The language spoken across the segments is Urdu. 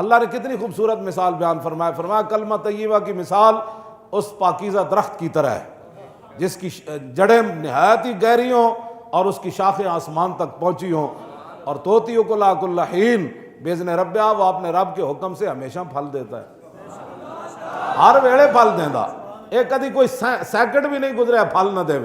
اللہ نے کتنی خوبصورت مثال بیان فرمایا کلمہ طیبہ کی مثال اس پاکیزہ درخت کی طرح ہے جس کی جڑیں نہایت ہی گہری ہوں اور اس کی شاخیں آسمان تک پہنچی ہوں، اور توتی اکلھا کل حین باذن ربہا، وہ اپنے رب کے حکم سے ہمیشہ پھل دیتا ہے، ہر ویلے پھل دیندا، ایک کدی کوئی سیکنڈ بھی نہیں گزریا پھل نہ دے،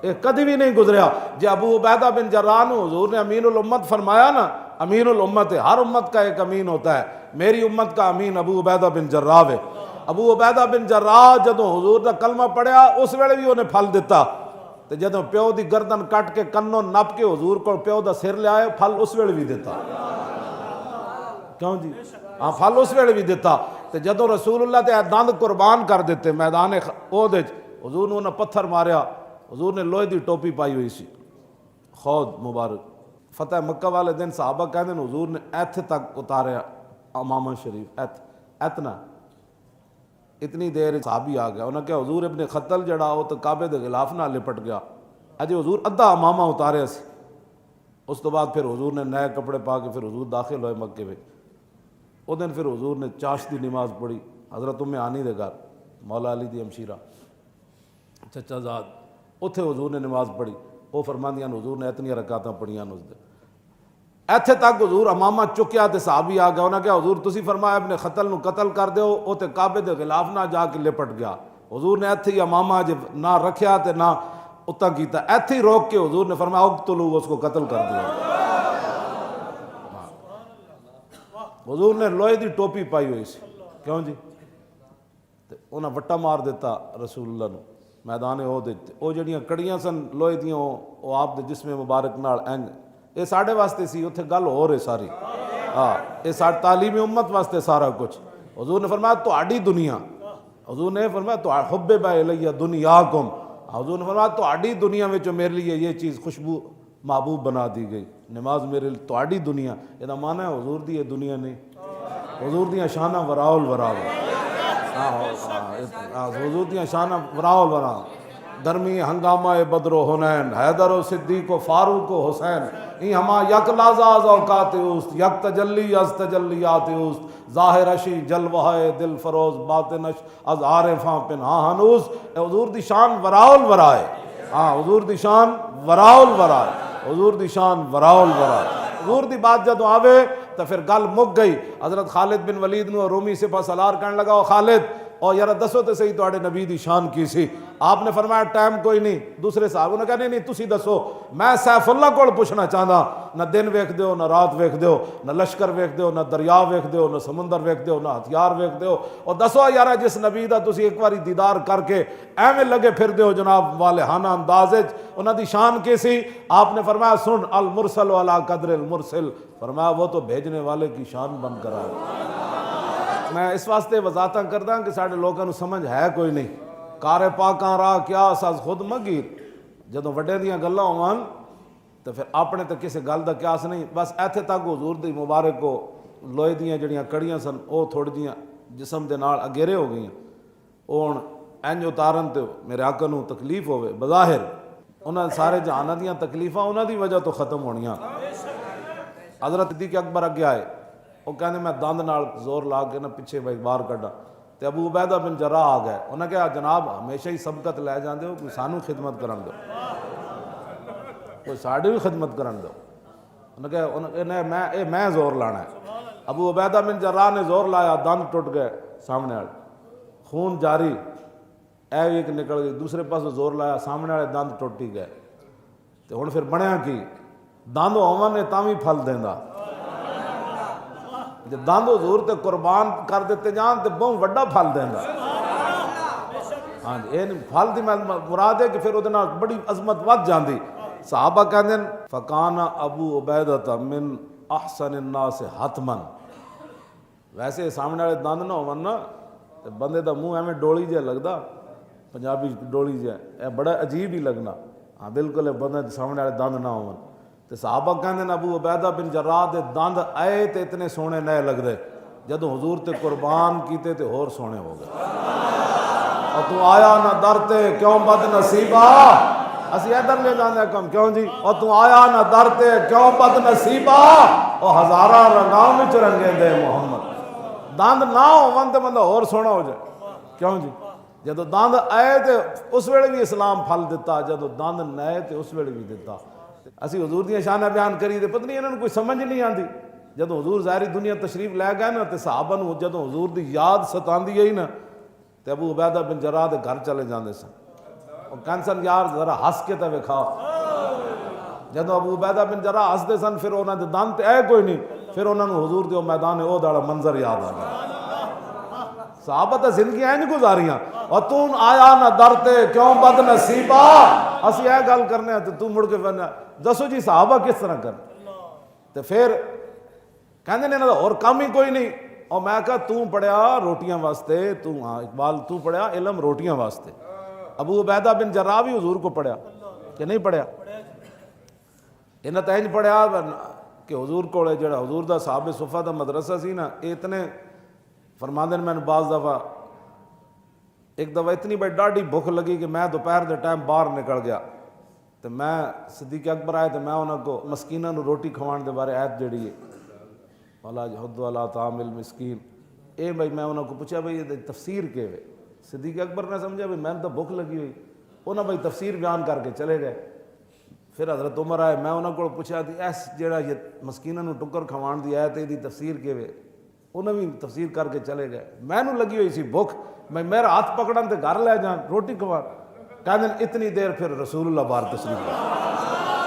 ایک کدی بھی نہیں گزریا۔ جی ابو عبیدہ بن جراح حضور نے امین الامت فرمایا نا، امین الامت ہے، ہر امت کا ایک امین ہوتا ہے، میری امت کا امین ابو عبیدہ بن جراح ہے۔ ابو عبیدہ بن جراح جدوں حضور دا کلمہ پڑھیا اس ویلے بھی انہیں پھل دیتا، تے جدوں پیو دی گردن کٹ کے کنوں نپ کے حضور کو پیو دا سر لے آئے پھل اس ویلے بھی دیتا، کیوں جی ہاں پھل اس ویلے بھی دیتا۔ تے جدوں رسول اللہ تے دند قربان کر دیتے میدان احد وچ، حضور نے انہیں پتھر ماریا، حضور نے لوہے دی ٹوپی پائی ہوئی سی، خود مبارک۔ فتح مکہ والے دن صحابہ کہتے ہیں حضور نے ایتھے تک اتاریا امامہ شریف، اتنا اتنی دیر صحابی آ گیا، انہوں نے کہا حضور ابن خطل جڑا وہ تو کعبے دے غلاف نہ لپٹ گیا، اجے حضور ادھا امامہ اتاریا سی۔ اس تو بعد پھر حضور نے نئے کپڑے پا کے پھر حضور داخل ہوئے مکے میں۔ وہ دن پھر حضور نے چاشتی نماز پڑھی حضرت ام ہانی دے گھر، مولا علی دی ہمشیرہ چچا زاد، اتھے حضور نے نماز پڑھی، وہ فرماندیاں حضور نے اتنی رکعتاں پڑھیاں اس دے، ایتھے تک حضور امامہ چکیا تے صحابی آ گیا، انہاں کہا حضور تسی فرمایا ابن خطل نو قتل کر دیو، او تے کعبے دے غلاف نہ جا کے لپٹ گیا، حضور نے ایتھے ہی امامہ جب نہ رکھیا تے نہ اتنا کیتا، ایتھے ہی روک کے حضور نے فرمایا اقتلوا، اس کو قتل کر دیا۔ حضور نے لوہے دی ٹوپی پائی ہوئی سی، کیوں جی تے انہاں وٹا مار دیتا رسول اللہ نو میدان احد وچ، او جڑیاں کڑیاں سن لوہے دیاں او آپ دے جسم مبارک نال اینج، یہ ساڑھے واسطے سی، اتھے گل ہو رہے ساری، ہاں یہ ساڑھے تعلیم امت واسطے سارا کچھ۔ حضور نے فرمایا تہاڈی دنیا، حضور نے فرمایا حبب الیہ دنیاکم، حضور نے فرمایا تہاڈی دنیا میں جو میرے لیے یہ چیز خوشبو محبوب بنا دی گئی، نماز میرے لیے تہاڈی دنیا، یہ معنی ہے حضور دی یہ دنیا نہیں، حضور دیاں شانہ وراء الوراء، حضور دیاں شانہ وراء الوراء، درمی ہنگامہ بدر و حنین، حیدر و صدیق و فاروق و حسین، این ہما یک لحظہ از اوقات اوست، یک تجلی از تجلیات اوست، ظاہر اشی جلوہ دل فروز باطنش از عارفاں پنہاں ہنوز۔ حضور دی شان وراء الوراء ہے، ہاں حضور دی شان وراء الوراء، حضور دی شان وراء الوراء۔ حضور دی بات جدوں آوے تو پھر گل مک گئی۔ حضرت خالد بن ولید نو رومی سپہ سالار کہنے لگا، او خالد اور یار دسو تے صحیح تواڈے نبی دی شان کی سی؟ آپ نے فرمایا ٹائم کوئی نہیں، دوسرے صحابہ نے کہا نہیں تسی دسو، میں سیف اللہ کول پوچھنا چاہتا، نہ دن ویکھ دیو نہ رات ویکھ دیو، نہ لشکر ویکھ دیو نہ دریا ویکھ دیو نہ سمندر ویکھ دیو نہ ہتھیار ویکھ دیو، اور دسو یار جس نبی دا تسی ایک واری دیدار کر کے ایویں لگے پھر دیو جناب والہانہ انداز وچ، انہاں دی شان کی سی؟ آپ نے فرمایا سن المرسل علی قدر المرسل، فرمایا وہ تو بھیجنے والے کی شان بن کر آئے۔ میں اس واسطے وضاحتاں کردا کہ ساڈے لوگاں نوں سمجھ ہے کوئی نہیں، کار پاکاں راہ کیا ساز خود مگیر، جدوں وڈے دیاں گلاں ہون تو پھر اپنے تے کسے گل دا قیاس نہیں، بس ایتھے تک حضور دی مبارک کو لوہے دیاں جڑیاں کڑیاں سن او تھوڑی جیاں جسم دے نال اگیرے ہو گئیاں، او ہن انج اتارن تے میرے آقا نوں تکلیف ہوے، بظاہر انہاں سارے جہاناں دیاں تکلیفاں انہاں دی وجہ تو ختم ہونیاں۔ حضرت صدیق اکبر اگے آئے، وہ کہنے میں دند نال زور لا کے نہ پیچھے باہر کڈا، تے ابو عبیدہ بن جراح آ گئے، انہوں نے کہا جناب ہمیشہ ہی سبقت لے جاندے ہو، کوئی سانو خدمت کرن دو، کوئی ساڈی بھی خدمت کرن دو۔ انہوں نے کہا میں زور لانا ہے۔ ابو عبیدہ بن جراح نے زور لایا، دند ٹوٹ گئے سامنے والے، خون جاری، ایک نکل گئی، دوسرے پاس زور لایا، سامنے والے دند ٹوٹ ہی گئے۔ تو ہن پھر بنیا کی؟ دند ہون نے تاں وی پھل دیندا، جب دند حضور تے قربان کر دیتے جان تے بہت وڈا پھل دیندا۔ ہاں جی یہ پھل دی مراد ہے کہ پھر وہ بڑی عظمت ود جاندی۔ صحابہ کہندے فکان ابو عبیدہ من احسن الناس حتما، ویسے سامنے والے دند نہ ہون نا تے بندے دا منہ ایویں ڈولی جہا لگدا، پنجابی ڈولی جہا، اے بڑا عجیب ہی لگنا، ہاں بالکل بندے سامنے والے دند نہ ہون۔ تے صحابہ کہندے ابو عبیدہ بن جراح دے دند آئے تے اتنے سونے نئے لگدے، جدوں حضور تے قربان کیتے تے ہور سونے ہو گئے۔ اور تو آیا نہ در تے کیوں بد نصیبہ، اسی ادھر لے جاندے کم کیوں جی، اور تو آیا نہ در تے کیوں بد نصیبہ، اور ہزارہ رنگاں وچ رنگے دے محمد دند نہ ہون تے بندہ اور سونا ہو جائے کیوں جی جدو دند آئے تے اس ویلے بھی اسلام پھل دیتا جدو دند نئے تے اس ویلے بھی دیتا اسی حضور دیاں شاناں بیان کری تے پتہ نہیں انہاں نوں کوئی سمجھ نہیں آندی جدو حضور ظاہری دنیا تشریف لے گئے نا تے صحابہ نوں جدو حضور دی یاد ستاندی گئی نا تے ابو عبیدہ بن جراح دے گھر چلے جاندے سن اور کہندے سن یار ذرا ہس کے تے وکھاؤ جدو ابو عبیدہ بن جراح ہسدے سن پھر انہاں دے دند تے اے کوئی نہیں پھر انہاں نوں حضور دے میدان احد والا منظر یاد آ گیا صحابہ تے زندگی اینج گزاریاں اور تو آیا نہ درتے کیوں بد نصیبا اسی اے گل کرنے ہیں تو مڑ کے فرنا دسو جی صحابہ کس طرح کر تے پھر کہندے نے اور کام ہی کوئی نہیں اور میں کہا تو پڑھیا روٹیاں واسطے تو ہاں اقبال تو پڑھیا علم روٹیاں واسطے ابو عبیدہ بن جراح بھی حضور کو پڑھیا کہ نہیں پڑھیا انہاں تے انج پڑھیا کہ حضور کولے جڑا حضور دا صحابہ صفہ دا مدرسہ سی نا اتنے فرماندے نے میں بعض دفعہ ایک دفعہ اتنی بڑی ڈاڈی بھوک لگی کہ میں دوپہر دے ٹائم باہر نکل گیا تو میں صدیق اکبر آئے تو میں انہوں کو مسکیناں نو روٹی کھوان دے بارے آیت جڑی ہے وَلَا جَحُدُّ عَلَىٰ طَعَامِ الْمِسْكِينِ اے بھائی میں انہوں کو پوچھا بھائی یہ تفسیر کے ہوئے صدیق اکبر نے سمجھا بھائی میں تو بھوک لگی ہوئی انہوں بھائی تفسیر بیان کر کے چلے گئے پھر حضرت عمر آئے میں انہوں کو پوچھا دی ایس جڑا یہ مسکیناں نو ٹکر کھوان دی آیت ہے دی تفسیر کے ہوئے انہوں بھی تفسیر کر کے چلے گئے میں نو لگی ہوئی سی بھوک میں میرا ہاتھ پکڑن تے گھر لے جان روٹی کھوان کہنے اتنی دیر پھر رسول اللہ بار تشریف لے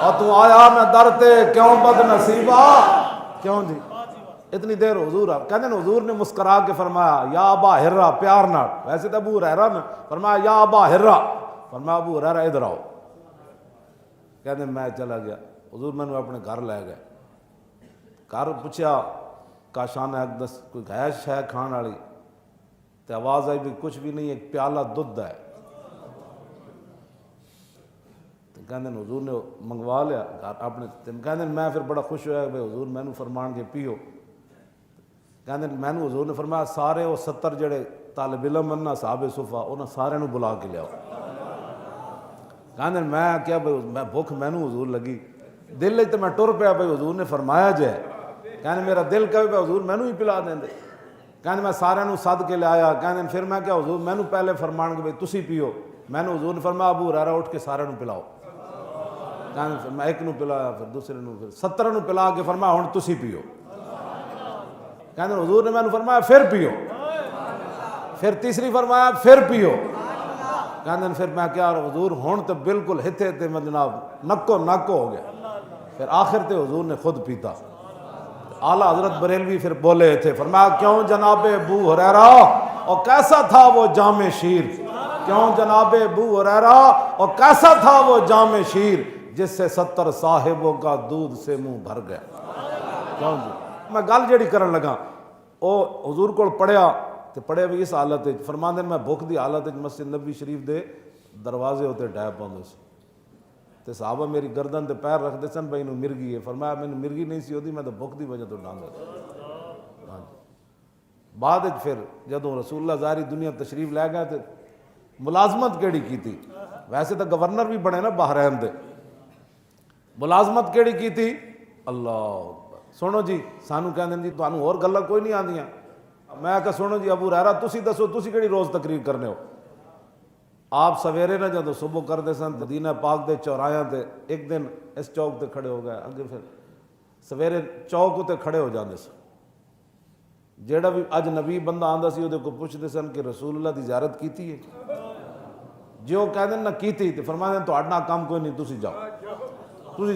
اور تو آیا میں درتے کیوں بد نصیبا کیوں جی اتنی دیر حضور کہنے حضور نے مسکرا کے فرمایا یا ابا ہرہ پیار نہ ویسے تو ابو ہریرہ نے فرمایا یا ابا ہرہ فرمایا ابو ہریرہ ادھر آؤ کہنے میں چلا گیا حضور میں نے اپنے گھر لے گئے گھر پوچھا کاشان اقدس کوئی گیش ہے کھان والی تو آواز آئی بھی کچھ بھی نہیں ایک پیالہ دودھ ہے تو کہندے حضور نے منگوا لیا اپنے کہندے میں پھر بڑا خوش ہوا کہ حضور میں نے فرمان کے پیو کہندے میں نے حضور نے فرمایا سارے وہ 70 جڑے طالب علم انہاں صحابہ صفہ انہاں سارے نو بلا کے لیاؤ کہندے میں کیا بھائی میں بھوک میں نے حضور لگی دل تو میں ٹر پیا بھائی حضور نے فرمایا جائے کہنے میرا دل کہے بھائی حضور میں نے ہی پلا دیں دے کہنے میں سارے نو سد کے لے آیا کہنے پھر میں کیا حضور میں نے پہلے فرمان کے بھائی تسی پیو میں نے حضور نے فرمایا ابو ہریرہ اٹھ کے سارے نو پلاؤ کہنے پھر میں ایک نو پلایا پھر دوسرے نو پھر 70 نو پلا کے فرمایا ہن تسی پیو کہنے حضور نے میں نے فرمایا پھر پیو پھر تیسری فرمایا پھر پیو کہنے پھر میں کیا حضور ہن تو بالکل ہتھے تے میں جناب نکو نکو ہو گیا پھر آخر تے حضور نے خود پیتا اعلیٰ حضرت بریلوی پھر بولے تھے فرمایا کیوں جناب ابو ہریرہ اور کیسا تھا وہ جام شیر کیوں جناب ابو ہریرہ اور کیسا تھا وہ جام شیر جس سے 70 صاحبوں کا دودھ سے منہ بھر گیا کیوں جی میں گل جڑی کرن لگا او حضور کو پڑھیا تے پڑھے بھی اس حالت فرماندے میں بھوک دی حالت مسجد نبوی شریف دے دروازے ہوتے ڈے پاؤندے سی تے صحابہ میری گردن تے پیر رکھ دے سن بھائی نو مرگی ہے فرمایا میں مرگی نہیں سی ہوتی میں تو بھوک دی وجہ تو ڈانگا بعد پھر جدوں رسول اللہ ظاہری دنیا تشریف لے گئے تے ملازمت کیڑی کی تھی ویسے تو گورنر بھی بنے نا بحرین دے ملازمت کیڑی کی تھی اللہ سنو جی سانو کہندے جی تانوں اور گلاں کوئی نہیں آندیاں میں کہا سنو جی ابو ہریرہ تسی دسو تسی کیڑی روز تقریر کرنے ہو آپ سویرے نہ جدو صبح کرتے سن مدینہ پاک دے چوراہاں تے ایک دن اس چوک تے کھڑے ہو گئے اگے پھر سویرے چوک تے کھڑے ہو جاندے سن جیڑا بھی اج نبی بندہ آندا سی اودے کو پوچھدے سن کہ رسول اللہ دی زیارت کیتی ہے جو کہندے نہ کیتی تے فرماندے تہاڈا کام کوئی نہیں تسی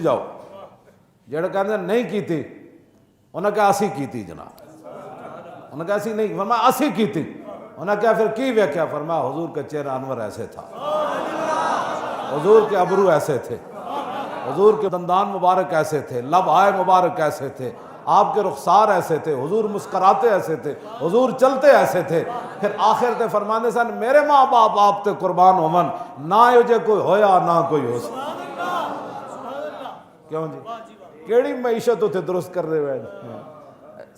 جاؤ جیڑا کہندے نہیں کیتی انہاں کہا اسی کیتی جناب انہاں کہا اسی نہیں فرمایا اسی کیتی انہاں کہا پھر کی ویکھیا فرمایا حضور کا چہرہ انور ایسے تھا حضور کے ابرو ایسے تھے حضور کے دندان مبارک ایسے تھے لب آئے مبارک ایسے تھے آپ کے رخسار ایسے تھے حضور مسکراتے ایسے تھے حضور چلتے ایسے تھے پھر آخر تے فرماندے سن میرے ماں باپ آپ تے قربان ہومن نہ جو کوئی ہویا نہ کوئی ہو کیوں جی کیڑی معیشت اتنے درست کر رہے ہوئے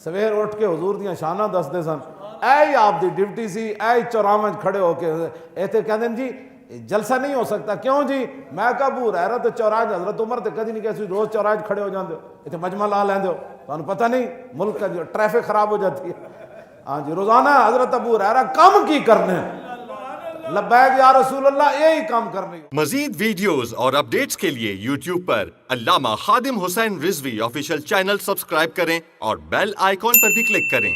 سویر اٹھ کے حضور دیاں شاناں دس دے سن اے آپ دی ڈیوٹی سی اے چوراہاں کھڑے ہو کے ایتھے کہندے جی جلسہ نہیں ہو سکتا کیوں جی میں کہا ابو ہریرہ تے چوراہاں حضرت عمر تے کدی نہیں کہسی روز چوراہاں کھڑے ہو جاندے ہو ایتھے مجمع لا لیندے ہو تو پتہ نہیں ملک کا جو ٹریفک خراب ہو جاتی ہے. ہاں جی روزانہ حضرت ابو ہریرہ کم کی کرنے لبیک یا رسول اللہ یہی کام کرنے. مزید ویڈیوز اور اپڈیٹس کے لیے یوٹیوب پر علامہ Khadim Hussain Rizvi official channel subscribe کریں اور بیل آئیکن پر بھی کلک کریں.